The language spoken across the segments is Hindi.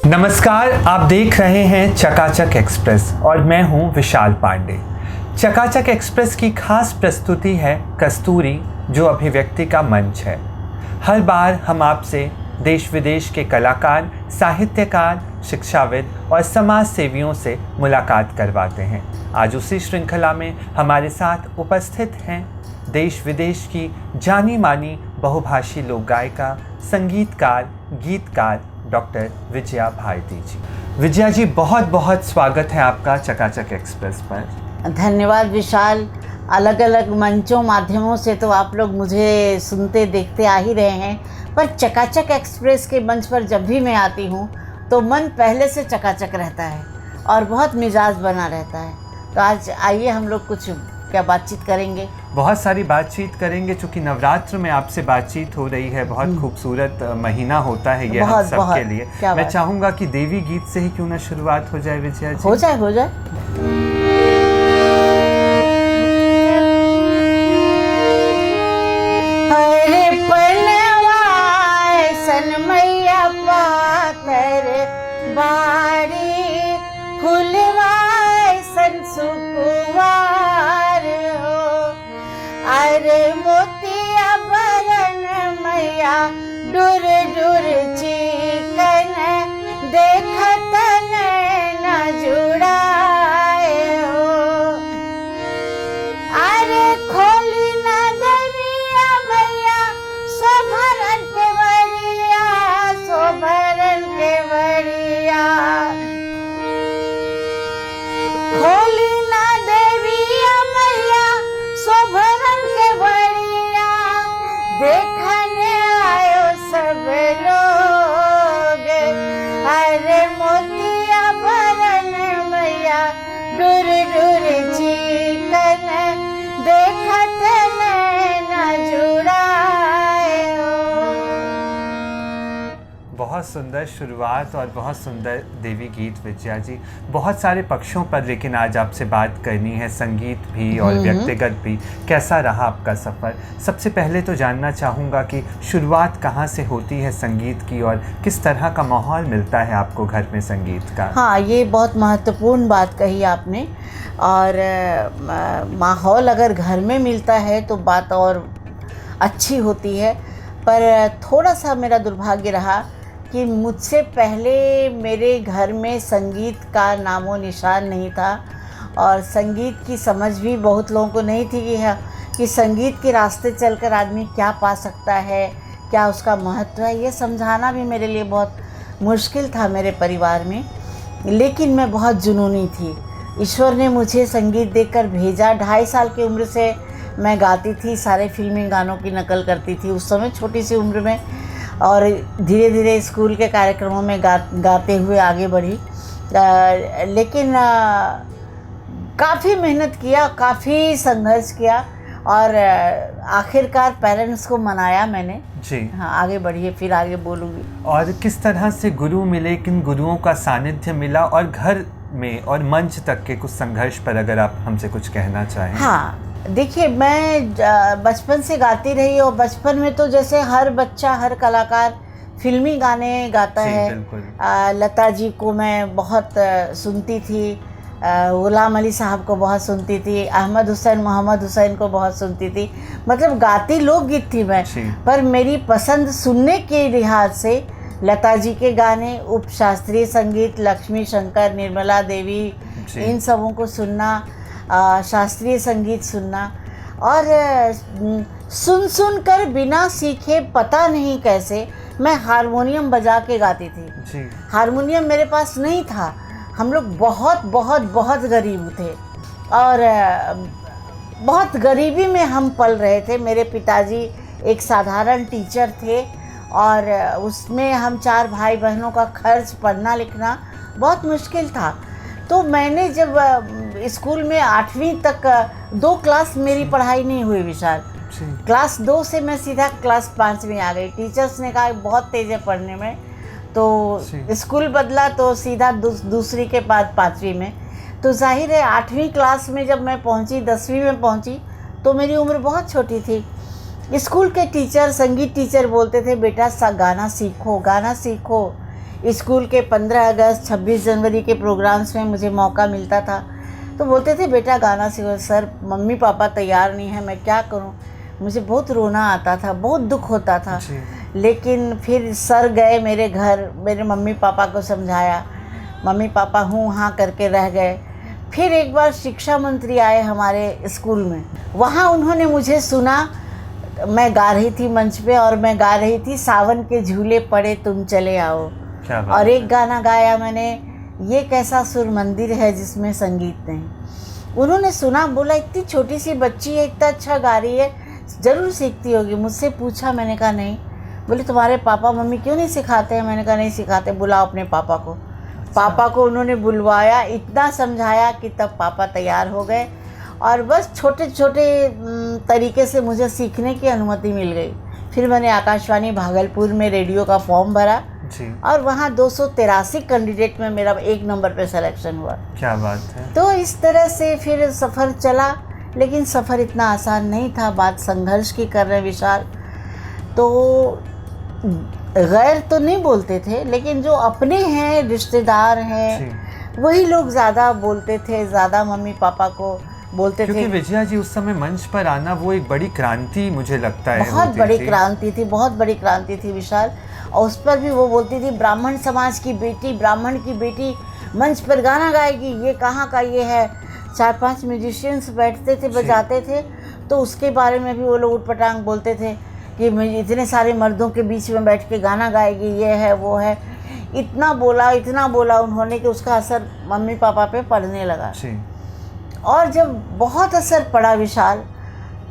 नमस्कार, आप देख रहे हैं चकाचक एक्सप्रेस और मैं हूं विशाल पांडे। चकाचक एक्सप्रेस की खास प्रस्तुति है कस्तूरी, जो अभिव्यक्ति का मंच है। हर बार हम आपसे देश विदेश के कलाकार, साहित्यकार, शिक्षाविद और समाज सेवियों से मुलाकात करवाते हैं। आज उसी श्रृंखला में हमारे साथ उपस्थित हैं देश विदेश की जानी मानी बहुभाषी लोक गायिका, संगीतकार, गीतकार डॉक्टर विजया भारती जी। विजया जी, बहुत बहुत स्वागत है आपका चकाचक एक्सप्रेस पर। धन्यवाद विशाल। अलग अलग मंचों माध्यमों से तो आप लोग मुझे सुनते देखते आ ही रहे हैं, पर चकाचक एक्सप्रेस के मंच पर जब भी मैं आती हूँ तो मन पहले से चकाचक रहता है और बहुत मिजाज बना रहता है। तो आज आइए हम लोग कुछ क्या बातचीत करेंगे। बहुत सारी बातचीत करेंगे, चूँकि नवरात्र में आपसे बातचीत हो रही है। बहुत खूबसूरत महीना होता है ये हम सब के लिए। मैं चाहूँगा कि देवी गीत से ही क्यों ना शुरुआत हो जाए विजया जी। हो जाए। हरे पनवा सन मैया पातर बारी, फुलवा सन सुकुवार हो। अरे मोतिया बरन मैया डुर डुर चिकन, देखत न जुड़ाए हो। अरे खोली न दरिया मैया, सोभरन के बरिया, सोभरन के बरिया। खोली न देविया मैया, सोभरन के बरिया, देखने आयो सब लोग। अरे मोतिया बरन मैया डुर डुर चिकन, देखत न जुड़ाए हो। बहुत सुंदर शुरुआत और बहुत सुंदर देवी गीत विजया जी। बहुत सारे पक्षों पर लेकिन आज आपसे बात करनी है, संगीत भी और व्यक्तिगत भी। कैसा रहा आपका सफ़र? सबसे पहले तो जानना चाहूँगा कि शुरुआत कहाँ से होती है संगीत की और किस तरह का माहौल मिलता है आपको घर में संगीत का? हाँ, ये बहुत महत्वपूर्ण बात कही आपने। और माहौल अगर घर में मिलता है तो बात और अच्छी होती है। पर थोड़ा सा मेरा दुर्भाग्य रहा कि मुझसे पहले मेरे घर में संगीत का नामो निशान नहीं था और संगीत की समझ भी बहुत लोगों को नहीं थी कि संगीत के रास्ते चलकर आदमी क्या पा सकता है, क्या उसका महत्व है। ये समझाना भी मेरे लिए बहुत मुश्किल था मेरे परिवार में। लेकिन मैं बहुत जुनूनी थी। ईश्वर ने मुझे संगीत देकर भेजा। 2.5 साल की उम्र से मैं गाती थी, सारे फिल्मी गानों की नकल करती थी उस समय छोटी सी उम्र में, और धीरे धीरे स्कूल के कार्यक्रमों में गाते हुए आगे बढ़ी। लेकिन काफ़ी मेहनत किया, काफ़ी संघर्ष किया और आखिरकार पेरेंट्स को मनाया मैंने जी। हाँ, आगे बढ़िए, फिर आगे बोलूँगी। और किस तरह से गुरु मिले, किन गुरुओं का सानिध्य मिला और घर में और मंच तक के कुछ संघर्ष पर अगर आप हमसे कुछ कहना चाहें। हाँ, देखिए, मैं बचपन से गाती रही और बचपन में तो जैसे हर बच्चा, हर कलाकार फिल्मी गाने गाता है। लता जी को मैं बहुत सुनती थी, गुलाम अली साहब को बहुत सुनती थी, अहमद हुसैन, मोहम्मद हुसैन को बहुत सुनती थी। मतलब गाती लोकगीत थी मैं, पर मेरी पसंद सुनने के लिहाज से लता जी के गाने, उप शास्त्रीय संगीत, लक्ष्मी शंकर, निर्मला देवी, इन सबों को सुनना, शास्त्रीय संगीत सुनना। और सुन कर बिना सीखे पता नहीं कैसे मैं हारमोनियम बजा के गाती थी। हारमोनियम मेरे पास नहीं था। हम लोग बहुत बहुत बहुत गरीब थे और बहुत गरीबी में हम पल रहे थे। मेरे पिताजी एक साधारण टीचर थे और उसमें हम 4 भाई बहनों का खर्च, पढ़ना लिखना बहुत मुश्किल था। तो मैंने जब स्कूल में 8वीं तक 2 क्लास मेरी पढ़ाई नहीं हुई विशाल। क्लास 2 से मैं सीधा क्लास 5 में आ गई। टीचर्स ने कहा बहुत तेज़ है पढ़ने में, तो स्कूल बदला तो सीधा दूसरी के बाद 5वीं में। तो जाहिर है 8वीं क्लास में जब मैं पहुंची, 10वीं में पहुंची, तो मेरी उम्र बहुत छोटी थी। स्कूल के टीचर, संगीत टीचर बोलते थे बेटा गाना सीखो, गाना सीखो। स्कूल के 15 अगस्त 26 जनवरी के प्रोग्राम्स में मुझे मौका मिलता था तो बोलते थे बेटा गाना सीखो। सर मम्मी पापा तैयार नहीं है, मैं क्या करूं। मुझे बहुत रोना आता था, बहुत दुख होता था। लेकिन फिर सर गए मेरे घर, मेरे मम्मी पापा को समझाया, मम्मी पापा हूँ हाँ करके रह गए। फिर एक बार शिक्षा मंत्री आए हमारे स्कूल में, वहाँ उन्होंने मुझे सुना, मैं गा रही थी मंच पे और मैं गा रही थी सावन के झूले पड़े तुम चले आओ। और एक गाना गाया मैंने, ये कैसा सुर मंदिर है जिसमें संगीत नहीं। उन्होंने सुना, बोला इतनी छोटी सी बच्ची है, इतना अच्छा गा रही है, ज़रूर सीखती होगी। मुझसे पूछा, मैंने कहा नहीं। बोले तुम्हारे पापा मम्मी क्यों नहीं सिखाते हैं? मैंने कहा नहीं सिखाते, बुलाओ अपने पापा को। पापा को उन्होंने बुलवाया, इतना समझाया कि तब पापा तैयार हो गए और बस छोटे छोटे तरीके से मुझे सीखने की अनुमति मिल गई। फिर मैंने आकाशवाणी भागलपुर में रेडियो का फॉर्म भरा जी। और वहाँ 283 कैंडिडेट में मेरा 1 नंबर पे सिलेक्शन हुआ। क्या बात है। तो इस तरह से फिर सफ़र चला, लेकिन सफ़र इतना आसान नहीं था। बात संघर्ष की कर रहे विशाल, तो गैर तो नहीं बोलते थे, लेकिन जो अपने हैं, रिश्तेदार हैं, वही लोग ज़्यादा बोलते थे, ज़्यादा मम्मी पापा को बोलते थे। क्योंकि विजया जी उस समय मंच पर आना वो एक बड़ी क्रांति मुझे लगता है, बहुत बड़ी क्रांति थी, बहुत बड़ी क्रांति थी विशाल। और उस पर भी वो बोलती थी ब्राह्मण समाज की बेटी, ब्राह्मण की बेटी मंच पर गाना गाएगी, ये कहाँ का ये है। 4-5 म्यूजिशियंस बैठते थे, बजाते थे, तो उसके बारे में भी वो लोग उटपटांग बोलते थे कि इतने सारे मर्दों के बीच में बैठ के गाना गाएगी, ये है वो है। इतना बोला उन्होंने कि उसका असर मम्मी पापा पे पड़ने लगा। और जब बहुत असर पड़ा विशाल,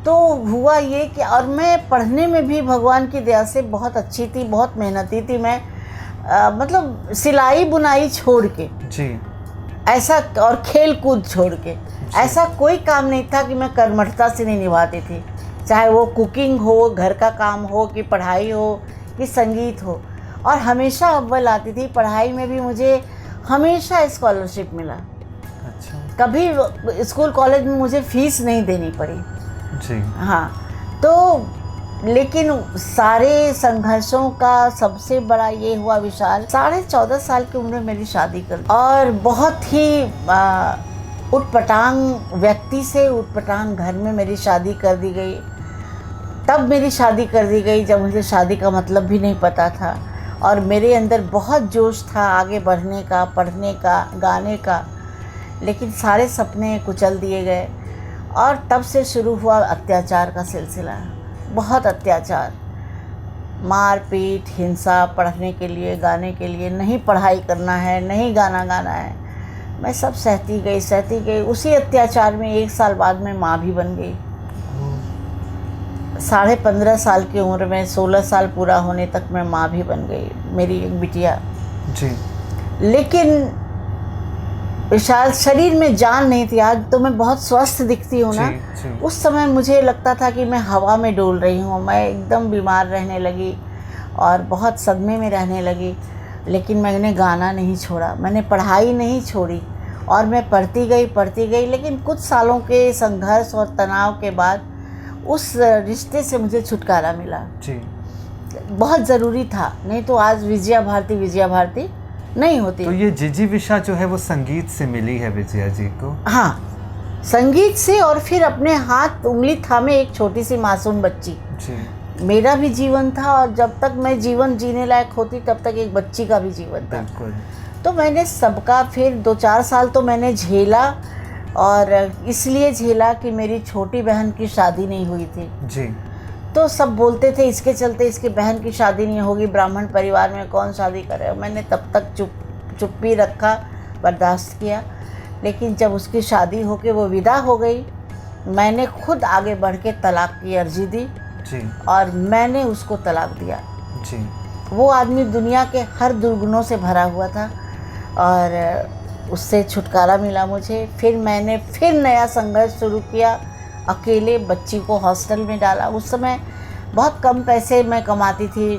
तो हुआ ये कि, और मैं पढ़ने में भी भगवान की दया से बहुत अच्छी थी, बहुत मेहनती थी मैं। मतलब सिलाई बुनाई छोड़ के जी, ऐसा, और खेल कूद छोड़ के, ऐसा कोई काम नहीं था कि मैं कर्मठता से नहीं निभाती थी। चाहे वो कुकिंग हो, घर का काम हो, कि पढ़ाई हो, कि संगीत हो। और हमेशा अव्वल आती थी पढ़ाई में भी, मुझे हमेशा स्कॉलरशिप मिला। अच्छा। कभी स्कूल कॉलेज में मुझे फीस नहीं देनी पड़ी जी। हाँ, तो लेकिन सारे संघर्षों का सबसे बड़ा ये हुआ विशाल, 14.5 साल की उम्र में मेरी शादी कर दी। और बहुत ही उटपटांग व्यक्ति से उटपटांग घर में मेरी शादी कर दी गई। तब मेरी शादी कर दी गई जब मुझे शादी का मतलब भी नहीं पता था, और मेरे अंदर बहुत जोश था आगे बढ़ने का, पढ़ने का, गाने का, लेकिन सारे सपने कुचल दिए गए। और तब से शुरू हुआ अत्याचार का सिलसिला, बहुत अत्याचार, मार पीट, हिंसा, पढ़ने के लिए, गाने के लिए, नहीं पढ़ाई करना है, नहीं गाना गाना है। मैं सब सहती गई। उसी अत्याचार में 1 साल बाद मैं माँ भी बन गई। 15.5 साल की उम्र में, 16 साल पूरा होने तक मैं माँ भी बन गई, मेरी एक बिटिया जी। लेकिन विशाल, शरीर में जान नहीं थी। आज तो मैं बहुत स्वस्थ दिखती हूँ ना, उस समय मुझे लगता था कि मैं हवा में डोल रही हूँ। मैं एकदम बीमार रहने लगी और बहुत सदमे में रहने लगी। लेकिन मैंने गाना नहीं छोड़ा, मैंने पढ़ाई नहीं छोड़ी, और मैं पढ़ती गई। लेकिन कुछ सालों के संघर्ष और तनाव के बाद उस रिश्ते से मुझे छुटकारा मिला जी। बहुत ज़रूरी था, नहीं तो आज विजया भारती नहीं होती। तो ये जिजीविषा जो है वो संगीत से मिली है विजया जी को? हाँ, संगीत से, और फिर अपने हाथ उंगली थामे एक छोटी सी मासूम बच्ची जी। मेरा भी जीवन था, और जब तक मैं जीवन जीने लायक होती तब तक एक बच्ची का भी जीवन था। तो मैंने सबका, फिर 2-4 साल तो मैंने झेला, और इसलिए झेला कि मेरी छोटी बहन की शादी नहीं हुई थी जी। तो सब बोलते थे इसके चलते इसकी बहन की शादी नहीं होगी, ब्राह्मण परिवार में कौन शादी करे। मैंने तब तक चुप्पी रखा, बर्दाश्त किया। लेकिन जब उसकी शादी होके वो विदा हो गई, मैंने खुद आगे बढ़ के तलाक की अर्जी दी जी। और मैंने उसको तलाक दिया जी। वो आदमी दुनिया के हर दुर्गुणों से भरा हुआ था, और उससे छुटकारा मिला मुझे। फिर मैंने नया संघर्ष शुरू किया, अकेले बच्ची को हॉस्टल में डाला। उस समय बहुत कम पैसे मैं कमाती थी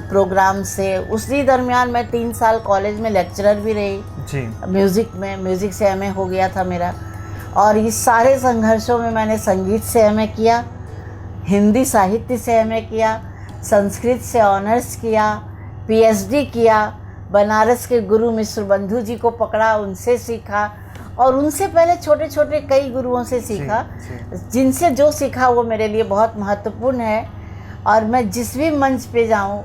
प्रोग्राम से। उसी दरमियान मैं 3 साल कॉलेज में लेक्चरर भी रही जी। म्यूज़िक से एमए हो गया था मेरा। और इस सारे संघर्षों में मैंने संगीत से एमए किया, हिंदी साहित्य से एमए किया, संस्कृत से ऑनर्स किया, पीएचडी किया, बनारस के गुरु मिश्र बंधु जी को पकड़ा, उनसे सीखा, और उनसे पहले छोटे छोटे कई गुरुओं से सीखा। जिनसे जो सीखा वो मेरे लिए बहुत महत्वपूर्ण है। और मैं जिस भी मंच पे जाऊँ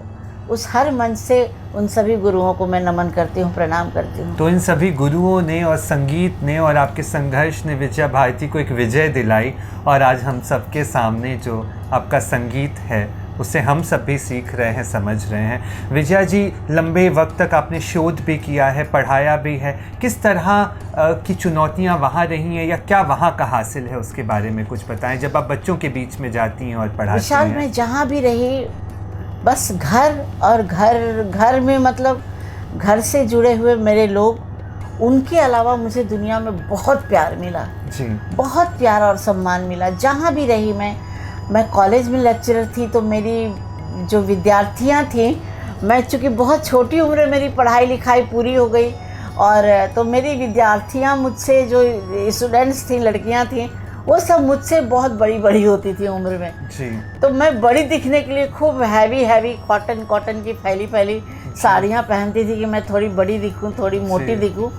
उस हर मंच से उन सभी गुरुओं को मैं नमन करती हूँ, प्रणाम करती हूँ। तो इन सभी गुरुओं ने और संगीत ने और आपके संघर्ष ने विजया भारती को एक विजय दिलाई, और आज हम सबके सामने जो आपका संगीत है उसे हम सब भी सीख रहे हैं, समझ रहे हैं। विजया जी, लंबे वक्त तक आपने शोध भी किया है, पढ़ाया भी है, किस तरह की चुनौतियाँ वहाँ रही हैं या क्या वहाँ का हासिल है, उसके बारे में कुछ बताएं जब आप बच्चों के बीच में जाती हैं और पढ़ाती विशाल, हैं। मैं जहाँ भी रही बस घर और घर में, मतलब घर से जुड़े हुए मेरे लोग, उनके अलावा मुझे दुनिया में बहुत प्यार मिला जी, बहुत प्यार और सम्मान मिला। जहाँ भी रही मैं कॉलेज में लेक्चरर थी, तो मेरी जो विद्यार्थियाँ थीं, मैं चूँकि बहुत छोटी उम्र में मेरी पढ़ाई लिखाई पूरी हो गई, और तो मेरी विद्यार्थियाँ मुझसे, जो स्टूडेंट्स थी, लड़कियाँ थीं, वो सब मुझसे बहुत बड़ी बड़ी होती थी उम्र में जी। तो मैं बड़ी दिखने के लिए खूब हैवी कॉटन की फैली साड़ियाँ पहनती थी कि मैं थोड़ी बड़ी दिखूं, थोड़ी मोटी दिखूं।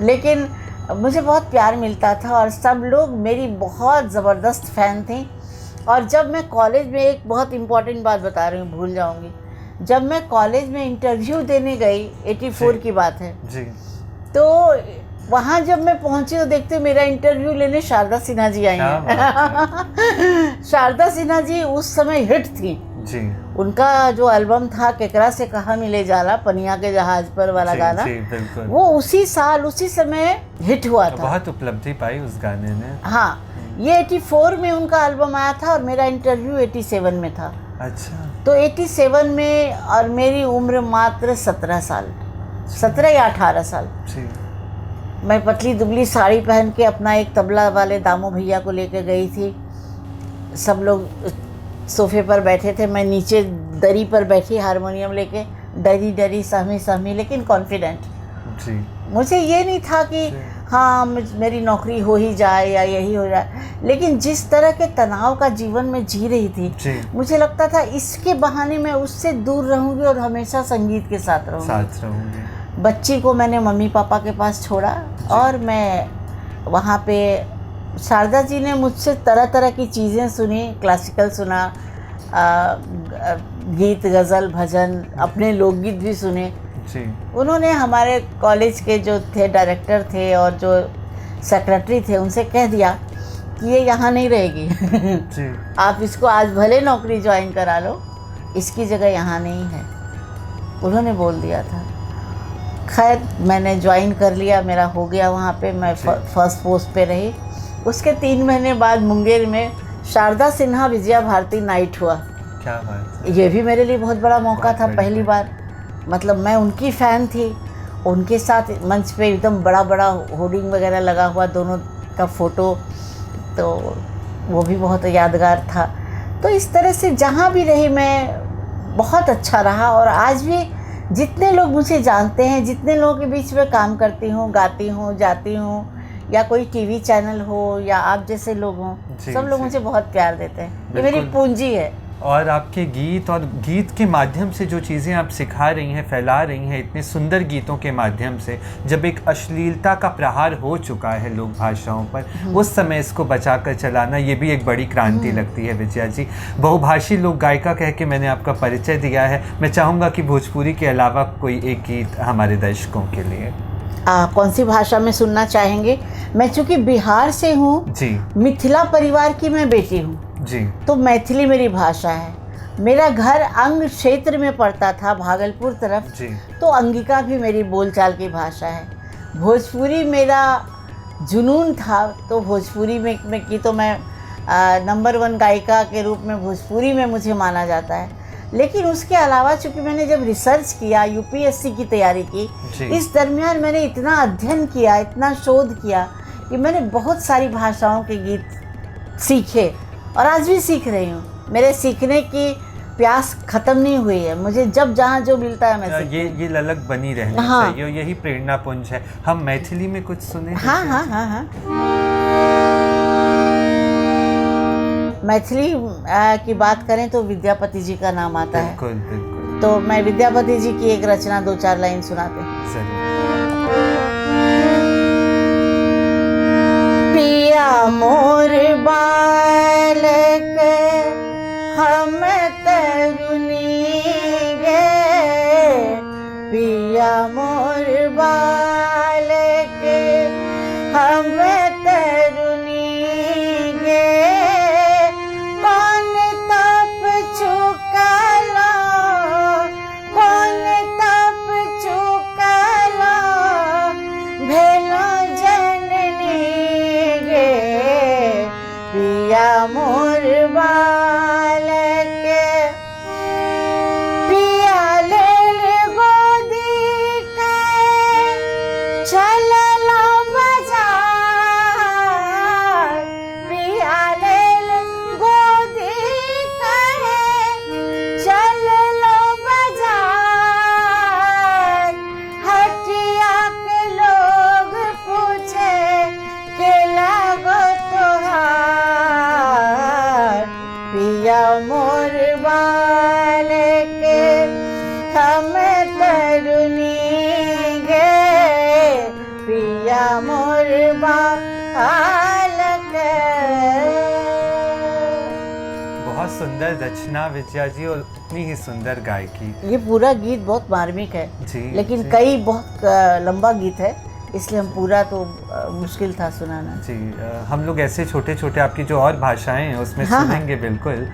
लेकिन मुझे बहुत प्यार मिलता था और सब लोग मेरी बहुत ज़बरदस्त फ़ैन थी। और जब मैं कॉलेज में, एक बहुत इम्पॉर्टेंट बात बता रही हूँ, भूल जाऊँगी, जब मैं कॉलेज में इंटरव्यू देने गई, 84 की बात है जी, तो वहाँ जब मैं पहुँची तो देखते मेरा इंटरव्यू लेने शारदा सिन्हा जी आई हैं। शारदा सिन्हा जी उस समय हिट थी जी। उनका जो एल्बम था केकरा से कहा मिले जाला, पनिया के जहाज पर वाला गाना, बिल्कुल। वो उसी साल उसी समय हिट हुआ था। बहुत उपलब्धि पाई उस गाने ने। हाँ, ये 84 में उनका एल्बम आया था और मेरा इंटरव्यू 87 में था। अच्छा। तो 87 में, और मेरी उम्र मात्र 17 साल, 17 या 18 साल। जी। मैं पतली दुबली साड़ी पहन के अपना एक तबला वाले दामू भैया को लेकर गई थी। सब लोग सोफे पर बैठे थे, मैं नीचे दरी पर बैठी हारमोनियम लेके, डरी सहमी लेकिन कॉन्फिडेंट। जी। मुझे ये नहीं था कि हाँ मेरी नौकरी हो ही जाए या यही हो जाए, लेकिन जिस तरह के तनाव का जीवन में जी रही थी, मुझे लगता था इसके बहाने मैं उससे दूर रहूँगी और हमेशा संगीत के साथ रहूँगी। बच्ची को मैंने मम्मी पापा के पास छोड़ा और मैं वहाँ पे, शारदा जी ने मुझसे तरह तरह की चीज़ें सुनी, क्लासिकल सुना, गीत, गज़ल, भजन, अपने लोकगीत भी सुने जी। उन्होंने हमारे कॉलेज के जो थे डायरेक्टर थे और जो सेक्रेटरी थे उनसे कह दिया कि ये यहाँ नहीं रहेगी। जी। आप इसको आज भले नौकरी ज्वाइन करा लो, इसकी जगह यहाँ नहीं है, उन्होंने बोल दिया था। खैर मैंने ज्वाइन कर लिया, मेरा हो गया वहाँ पे, मैं फर्स्ट पोस्ट पे रही। उसके 3 महीने बाद मुंगेर में शारदा सिन्हा विजया भारती नाइट हुआ। क्या बात है। ये भी मेरे लिए बहुत बड़ा मौका था, पहली बार। मतलब मैं उनकी फ़ैन थी, उनके साथ मंच पे एकदम बड़ा बड़ा होर्डिंग वगैरह लगा हुआ, दोनों का फ़ोटो, तो वो भी बहुत यादगार था। तो इस तरह से जहाँ भी रही मैं बहुत अच्छा रहा। और आज भी जितने लोग मुझे जानते हैं, जितने लोगों के बीच में काम करती हूँ, गाती हूँ, जाती हूँ, या कोई टीवी चैनल हो या आप जैसे लोग हों, सब लोग मुझे बहुत प्यार देते हैं। ये मेरी पूंजी है। और आपके गीत और गीत के माध्यम से जो चीज़ें आप सिखा रही हैं, फैला रही हैं, इतने सुंदर गीतों के माध्यम से, जब एक अश्लीलता का प्रहार हो चुका है लोक भाषाओं पर, उस समय इसको बचा कर चलाना, ये भी एक बड़ी क्रांति लगती है विजया जी। बहुभाषी लोक गायिका कह के मैंने आपका परिचय दिया है, मैं चाहूँगा कि भोजपुरी के अलावा कोई एक गीत हमारे दर्शकों के लिए। कौन सी भाषा में सुनना चाहेंगे? मैं चूँकि बिहार से हूँ जी, मिथिला परिवार की मैं बेटी हूँ जी, तो मैथिली मेरी भाषा है। मेरा घर अंग क्षेत्र में पड़ता था, भागलपुर तरफ जी, तो अंगिका भी मेरी बोलचाल की भाषा है। भोजपुरी मेरा जुनून था, तो भोजपुरी में की तो मैं नंबर 1 गायिका के रूप में भोजपुरी में मुझे माना जाता है। लेकिन उसके अलावा चूँकि मैंने जब रिसर्च किया, यूपीएससी की तैयारी की, इस दरमियान मैंने इतना अध्ययन किया, इतना शोध किया कि मैंने बहुत सारी भाषाओं के गीत सीखे और आज भी सीख रही हूँ। मेरे सीखने की प्यास ख़त्म नहीं हुई है, मुझे जब जहाँ जो मिलता है मैं ये ललक बनी रहनी चाहिए, यही प्रेरणा पुंज है। हम मैथिली में कुछ सुने? हाँ। मैथिली की बात करें तो विद्यापति जी का नाम आता है। बिल्कुल। तो मैं विद्यापति जी की एक रचना 2-4 लाइन सुनाते हैं। पिया मोर बालक हम तरुणी गे, पिया मोर बालक हम तरुणी गे, कौन तप चुकला, कौन तप चुकला, भेलो जननी गे, पिया मोर बालक, पिया लेल गोदी के चललो बाजार, पिया लेल गोदी के चललो बाजार, हटिया के लोग पूछे के लागो तोहार, पिया मोर बालक हम तरुणी गे, पिया मोर बालक। बहुत सुंदर रचना विजया जी, और उतनी ही सुंदर गायकी। ये पूरा गीत बहुत मार्मिक है जी, लेकिन जी। कई बहुत लंबा गीत है, इसलिए हम पूरा तो मुश्किल था सुनाना। जी, हम लोग ऐसे छोटे छोटे आपकी जो और भाषाएं हैं उसमें हाँ, सुनेंगे बिल्कुल।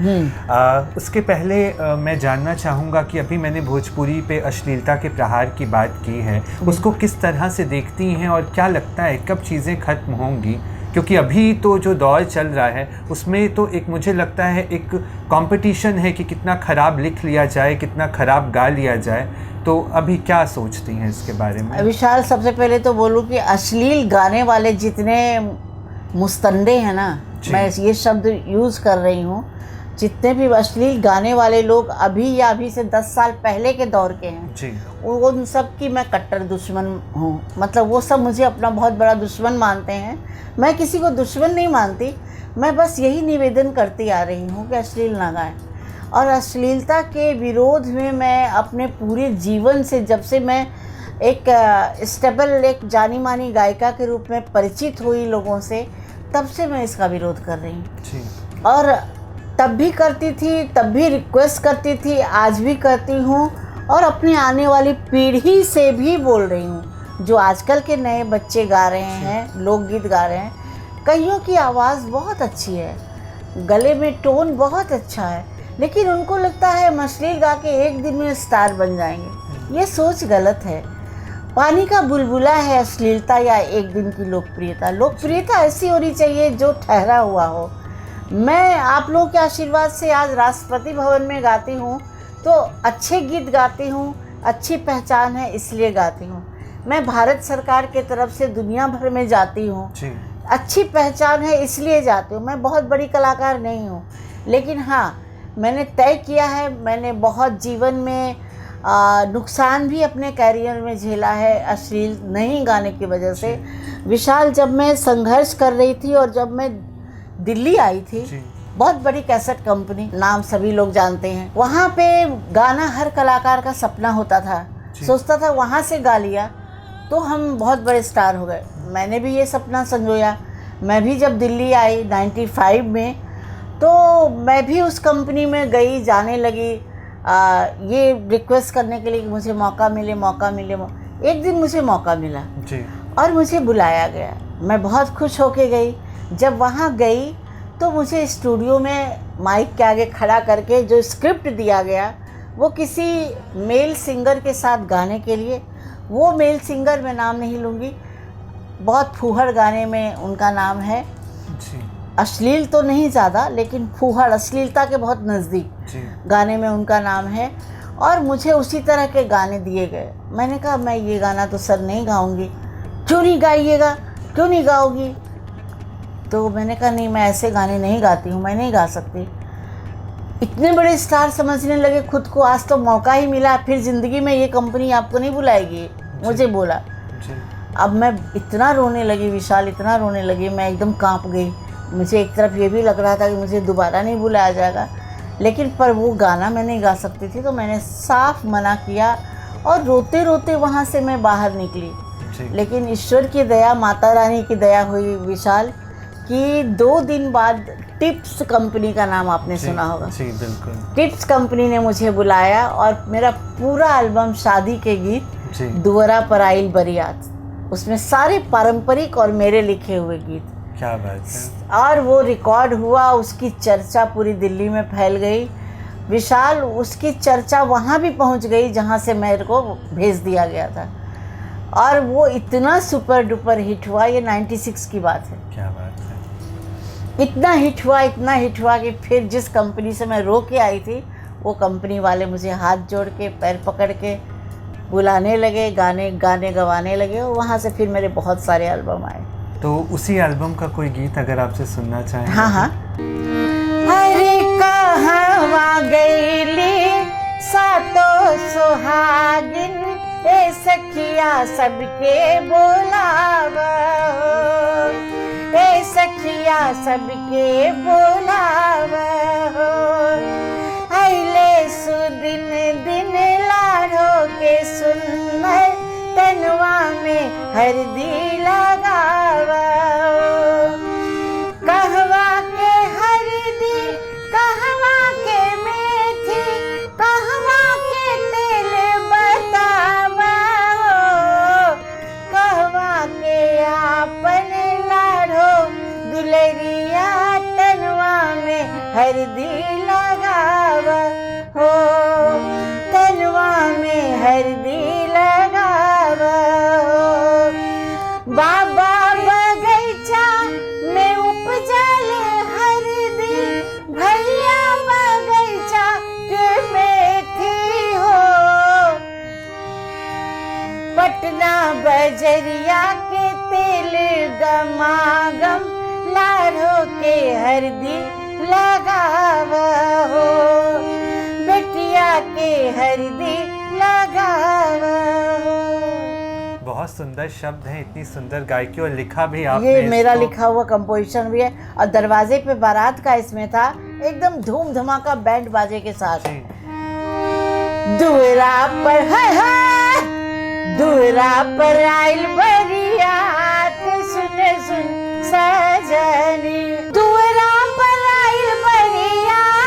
उसके पहले मैं जानना चाहूँगा कि अभी मैंने भोजपुरी पे अश्लीलता के प्रहार की बात की है, उसको किस तरह से देखती हैं और क्या लगता है कब चीज़ें ख़त्म होंगी? क्योंकि अभी तो जो दौर चल रहा है उसमें तो एक मुझे लगता है एक कंपटीशन है कि कितना ख़राब लिख लिया जाए, कितना ख़राब गा लिया जाए, तो अभी क्या सोचती हैं इसके बारे में? विशाल, सबसे पहले तो बोलूँ कि अश्लील गाने वाले जितने मुस्तंडे हैं ना, मैं ये शब्द यूज़ कर रही हूँ, जितने भी अश्लील गाने वाले लोग अभी या अभी से 10 साल पहले के दौर के हैं जी, उन सब की मैं कट्टर दुश्मन हूँ। मतलब वो सब मुझे अपना बहुत बड़ा दुश्मन मानते हैं। मैं किसी को दुश्मन नहीं मानती, मैं बस यही निवेदन करती आ रही हूँ कि अश्लील ना गाएं। और अश्लीलता के विरोध में मैं अपने पूरे जीवन से, जब से मैं एक स्टेबल, एक जानी मानी गायिका के रूप में परिचित हुई लोगों से, तब से मैं इसका विरोध कर रही हूँ। और तब भी करती थी, तब भी रिक्वेस्ट करती थी, आज भी करती हूँ, और अपनी आने वाली पीढ़ी से भी बोल रही हूँ। जो आजकल के नए बच्चे गा रहे हैं, लोकगीत गा रहे हैं, कईयों की आवाज़ बहुत अच्छी है, गले में टोन बहुत अच्छा है, लेकिन उनको लगता है हम अश्लील गा के एक दिन में स्टार बन जाएंगे। ये सोच गलत है। पानी का बुलबुला है अश्लीलता या एक दिन की लोकप्रियता। लोकप्रियता ऐसी होनी चाहिए जो ठहरा हुआ हो। मैं आप लोगों के आशीर्वाद से आज राष्ट्रपति भवन में गाती हूँ तो अच्छे गीत गाती हूँ, अच्छी पहचान है इसलिए गाती हूँ। मैं भारत सरकार के तरफ से दुनिया भर में जाती हूँ, अच्छी पहचान है इसलिए जाती हूँ। मैं बहुत बड़ी कलाकार नहीं हूँ, लेकिन हाँ, मैंने तय किया है, मैंने बहुत जीवन में नुकसान भी अपने कैरियर में झेला है अश्लील नहीं गाने की वजह से। विशाल, जब मैं संघर्ष कर रही थी और जब मैं दिल्ली आई थी, बहुत बड़ी कैसेट कंपनी, नाम सभी लोग जानते हैं, वहाँ पे गाना हर कलाकार का सपना होता था। सोचता था वहाँ से गा लिया तो हम बहुत बड़े स्टार हो गए। मैंने भी ये सपना संजोया। मैं भी जब दिल्ली आई 95 में, तो मैं भी उस कंपनी में गई, जाने लगी ये रिक्वेस्ट करने के लिए कि मुझे मौका मिले, मौका मिले। एक दिन मुझे मौका मिला और मुझे बुलाया गया। मैं बहुत खुश होके गई। जब वहाँ गई तो मुझे स्टूडियो में माइक के आगे खड़ा करके जो स्क्रिप्ट दिया गया वो किसी मेल सिंगर के साथ गाने के लिए, वो मेल सिंगर मैं नाम नहीं लूँगी, बहुत फूहड़ गाने में उनका नाम है। अश्लील तो नहीं ज़्यादा, लेकिन फूहड़, अश्लीलता के बहुत नज़दीक गाने में उनका नाम है। और मुझे उसी तरह के गाने दिए गए। मैंने कहा मैं ये गाना तो सर नहीं गाऊंगी। क्यों नहीं गाइएगा, क्यों नहीं गाओगी? तो मैंने कहा नहीं, मैं ऐसे गाने नहीं गाती हूँ, मैं नहीं गा सकती। इतने बड़े स्टार समझने लगे खुद को, आज तो मौका ही मिला, फिर ज़िंदगी में ये कंपनी आपको नहीं बुलाएगी, मुझे बोला। अब मैं इतना रोने लगी विशाल, इतना रोने लगी, मैं एकदम कांप गई। मुझे एक तरफ ये भी लग रहा था कि मुझे दोबारा नहीं बुलाया जाएगा, लेकिन पर वो गाना मैं नहीं गा सकती थी, तो मैंने साफ मना किया और रोते रोते वहाँ से मैं बाहर निकली। लेकिन ईश्वर की दया, माता रानी की दया हुई विशाल, कि 2 दिन बाद टिप्स कंपनी का नाम आपने सुना होगा। जी बिल्कुल। टिप्स कंपनी ने मुझे बुलाया और मेरा पूरा एल्बम शादी के गीत दुअरा पर आइल बरियात, उसमें सारे पारंपरिक और मेरे लिखे हुए गीत। क्या बात है। और वो रिकॉर्ड हुआ, उसकी चर्चा पूरी दिल्ली में फैल गई। विशाल, उसकी चर्चा वहाँ भी पहुँच गई जहाँ से मेरे को भेज दिया गया था, और वो इतना सुपर डुपर हिट हुआ। ये 96 की बात है। क्या बात है। इतना हिट हुआ कि फिर जिस कंपनी से मैं रो के आई थी, वो कंपनी वाले मुझे हाथ जोड़ के पैर पकड़ के बुलाने लगे, गाने गवाने लगे, और वहाँ से फिर मेरे बहुत सारे एल्बम आए। तो उसी एल्बम का कोई गीत अगर आपसे सुनना चाहें। हाँ। हरे कहवा गईली सातो सुहागिन, ए सखिया सबके बोलावा, ए सखिया सबके बोलावा, अइले सुदिन दिन लाड़ो के सुनर, तनवा में हरदी लगावा, कहवा के हरदी, कहवा के मेथी, कहवा के तेल बतावा, कहवा के आपन लाड़ो दुलरिया, तनवा में हरदी लगावा हो, तनवा में हरदी लगावा हो। बाबा बगैचा में उपजल हरदी, भैया बगैचा के मेथी हो, पटना बजरिया के तेल गमागम, लाड़ो के हरदी लगावा हो, बेटिया के हरदी लगावा हो। बहुत सुंदर शब्द हैं, इतनी सुंदर गायकी, और लिखा भी आपने। ये मेरा लिखा हुआ कंपोजिशन भी है, और दरवाजे पे बारात का इसमें था, एकदम धूम धमाका बैंड बाजे के साथ। दुअरा पर है, दुअरा पर आइल बरियात, सुन सुन सजनी, दुअरा पर आइल बरियात,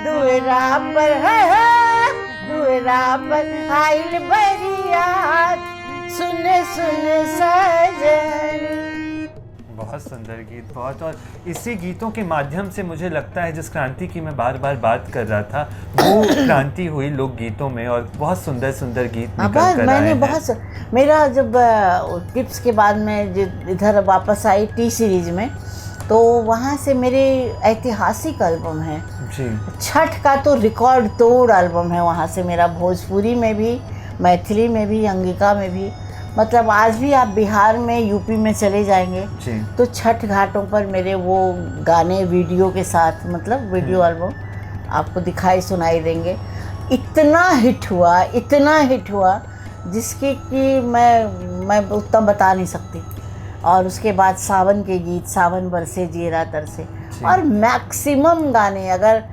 दुअरा पर है, दुअरा पर आइल बरियात, सुन सुन सजनी। बहुत सुंदर गीत, बहुत। और इसी गीतों के माध्यम से मुझे लगता है जिस क्रांति की मैं बार बार बात कर रहा था, वो क्रांति हुई लोक गीतों में, और बहुत सुंदर सुंदर गीत निकल कर मैंने आए बहुत हैं। मेरा जब टिप्स के बाद में इधर वापस आई टी सीरीज में, तो वहाँ से मेरे ऐतिहासिक एल्बम है जी। छठ का तो रिकॉर्ड तोड़ एल्बम है वहाँ से मेरा, भोजपुरी में भी, मैथिली में भी, अंगिका में भी। मतलब आज भी आप बिहार में, यूपी में चले जाएंगे तो छठ घाटों पर मेरे वो गाने वीडियो के साथ, मतलब वीडियो एल्बम आपको दिखाई सुनाई देंगे। इतना हिट हुआ जिसकी कि मैं उतना बता नहीं सकती। और उसके बाद सावन के गीत, सावन बरसे जीरा तरसे, और मैक्सिमम गाने, अगर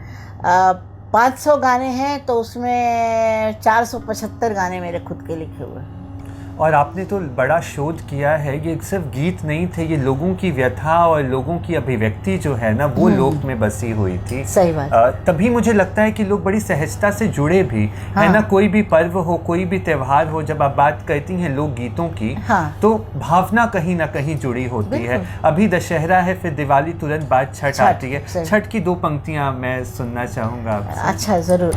500 गाने हैं तो उसमें 475 गाने मेरे खुद के लिखे हुए हैं। और आपने तो बड़ा शोध किया है, ये सिर्फ गीत नहीं थे, ये लोगों की व्यथा और लोगों की अभिव्यक्ति जो है ना, वो लोक में बसी हुई थी। सही बात। तभी मुझे लगता है कि लोग बड़ी सहजता से जुड़े भी है ना। कोई भी पर्व हो, कोई भी त्योहार हो, जब आप बात करती हैं लोक गीतों की, तो भावना कहीं ना कहीं जुड़ी होती है। अभी दशहरा है, फिर दिवाली, तुरंत बाद छठ आती है। छठ की 2 पंक्तियां मैं सुनना चाहूँगा आपसे। अच्छा, जरूर।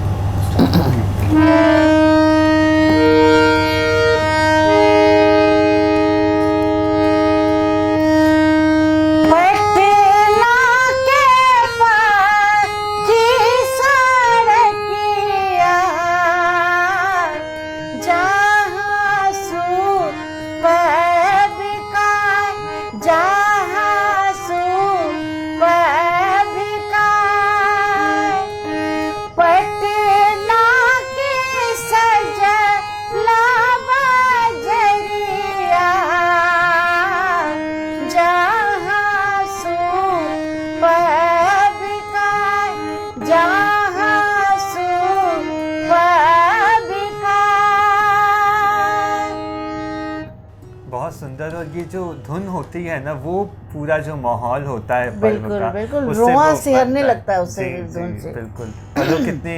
और ये जो धुन होती है ना, वो पूरा जो माहौल होता है पर्व का, बिल्कुल रोआ सिहरने लगता है उससे, धुन से। बिल्कुल। और लोग कितने,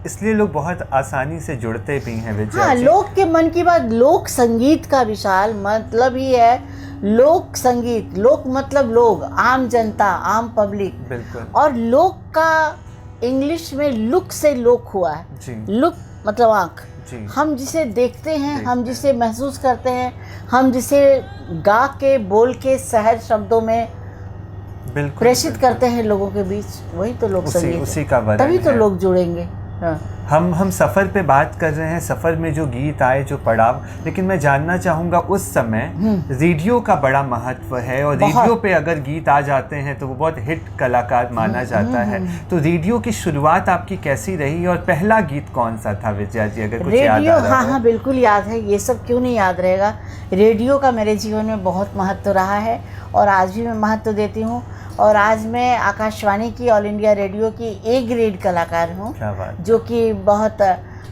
इसलिए लोग बहुत आसानी से जुड़ते भी हैं विजया हाँ, जी। लोक के मन की बात, लोक संगीत का विशाल मतलब ही है लोक संगीत। लोक मतलब लोग, आम जनता, आम पब्लिक। बिल्कुल। और लोक का इंग्लिश में लुक से लोक हुआ है जी। लुक मतलब आँख। जी। हम जिसे देखते हैं, हम जिसे महसूस करते हैं, हम जिसे गा के बोल के सहज शब्दों में प्रेषित करते हैं लोगों के बीच, वही तो लोक संगीत उसी का वर्णन तभी तो है। लोग जुड़ेंगे। हाँ। हम सफ़र पे बात कर रहे हैं, सफ़र में जो गीत आए, जो पड़ाव, लेकिन मैं जानना चाहूँगा उस समय रेडियो का बड़ा महत्व है, और रेडियो पे अगर गीत आ जाते हैं तो वो बहुत हिट कलाकार माना जाता है। तो रेडियो की शुरुआत आपकी कैसी रही, और पहला गीत कौन सा था विजया जी, अगर कुछ याद आ रहा हो? हाँ, बिल्कुल याद है। ये सब क्यों नहीं याद रहेगा। रेडियो का मेरे जीवन में बहुत महत्व रहा है, और आज भी मैं महत्व देती हूँ। और आज मैं आकाशवाणी की, ऑल इंडिया रेडियो की ए ग्रेड कलाकार हूँ, जो कि बहुत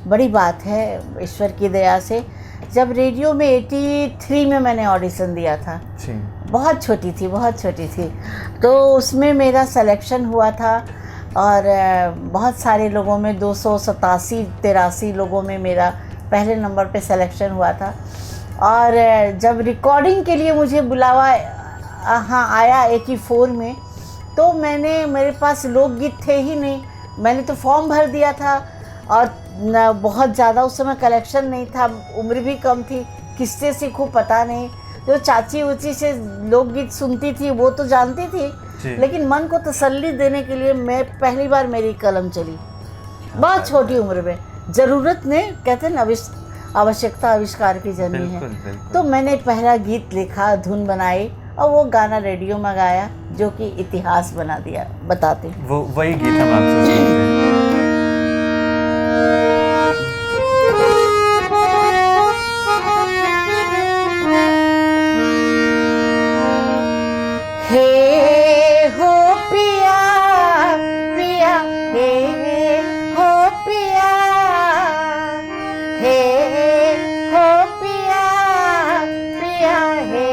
बड़ी बात है ईश्वर की दया से। जब रेडियो में 83 में मैंने ऑडिशन दिया था, बहुत छोटी थी, तो उसमें मेरा सिलेक्शन हुआ था, और बहुत सारे लोगों में 287-83 लोगों में मेरा पहले नंबर पे सिलेक्शन हुआ था। और जब रिकॉर्डिंग के लिए मुझे बुलावा आया 84 में, तो मेरे पास लोकगीत थे ही नहीं। मैंने तो फॉर्म भर दिया था, और बहुत ज़्यादा उस समय कलेक्शन नहीं था, उम्र भी कम थी, किससे सीखूं पता नहीं। जो चाची उची से लोकगीत सुनती थी वो तो जानती थी, लेकिन मन को तसल्ली देने के लिए मैं पहली बार मेरी कलम चली, बहुत छोटी उम्र में। ज़रूरत ने, कहते हैं ना, आवश्यकता आविष्कार की जननी है। तो मैंने पहला गीत लिखा, धुन बनाई, और वो गाना रेडियो में गाया, जो कि इतिहास बना दिया। बताते हैं वो वही गीत हम आपसे सुनते हैं। हे हो पिया पिया, हे हो पिया, हे हो पिया पिया, हे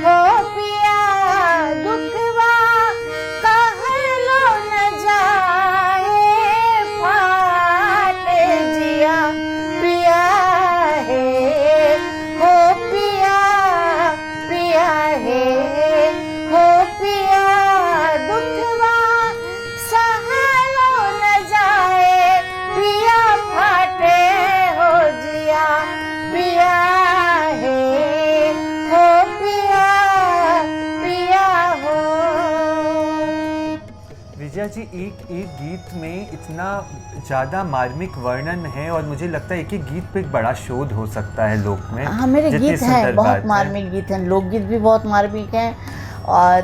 हो पिया, दुखवा कहलो न जाए, फाटे जिया पिया, हे हो पिया पिया, हे हो पिया, दुखवा सहलो न जाए, पिया फाटे हो जिया पिया, हे हो पिया पिया हो। विजया जी, एक गीत में इतना ज़्यादा मार्मिक वर्णन है, और मुझे लगता है एक गीत पे एक बड़ा शोध हो सकता है लोक में। हाँ, मेरे गीत हैं, बहुत मार्मिक गीत हैं, लोकगीत भी बहुत मार्मिक हैं, और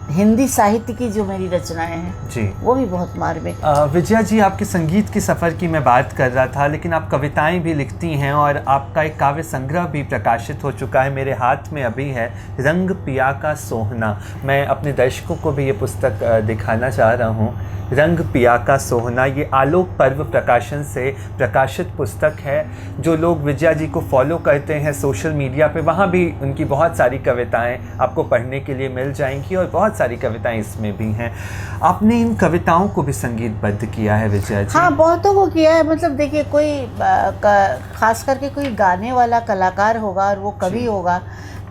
हिंदी साहित्य की जो मेरी रचनाएं हैं जी, वो भी बहुत मार्मिक। विजया जी, आपके संगीत के सफ़र की मैं बात कर रहा था, लेकिन आप कविताएं भी लिखती हैं, और आपका एक काव्य संग्रह भी प्रकाशित हो चुका है, मेरे हाथ में अभी है, रंग पिया का सोहना। मैं अपने दर्शकों को भी ये पुस्तक दिखाना चाह रहा हूँ। रंग पिया का सोहना, ये आलोक पर्व प्रकाशन से प्रकाशित पुस्तक है। जो लोग विजया जी को फॉलो करते हैं सोशल मीडिया पे, वहाँ भी उनकी बहुत सारी कविताएं आपको पढ़ने के लिए मिल जाएंगी, और बहुत सारी कविताएं इसमें भी हैं। आपने इन कविताओं को भी संगीतबद्ध किया है विजया जी? हाँ, बहुतों को किया है। मतलब देखिए, कोई खास करके कोई गाने वाला कलाकार होगा और वो कवि होगा,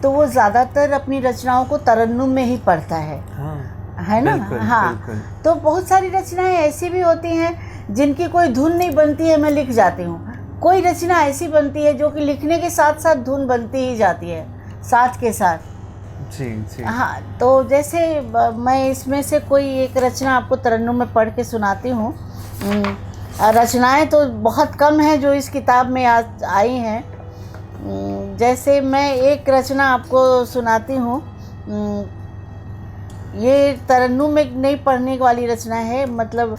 तो वो ज़्यादातर अपनी रचनाओं को तरन्नुम में ही पढ़ता है। हाँ, है ना? बिल्कुल, हाँ, बिल्कुल। तो बहुत सारी रचनाएं ऐसी भी होती हैं जिनकी कोई धुन नहीं बनती है, मैं लिख जाती हूँ। कोई रचना ऐसी बनती है जो कि लिखने के साथ साथ धुन बनती ही जाती है, साथ के साथ। जी जी। हाँ, तो जैसे मैं इसमें से कोई एक रचना आपको तरन्नुम में पढ़ के सुनाती हूँ। रचनाएं तो बहुत कम हैं जो इस किताब में आज आई हैं। जैसे मैं एक रचना आपको सुनाती हूँ, ये तरन्नुम में नहीं पढ़ने वाली रचना है, मतलब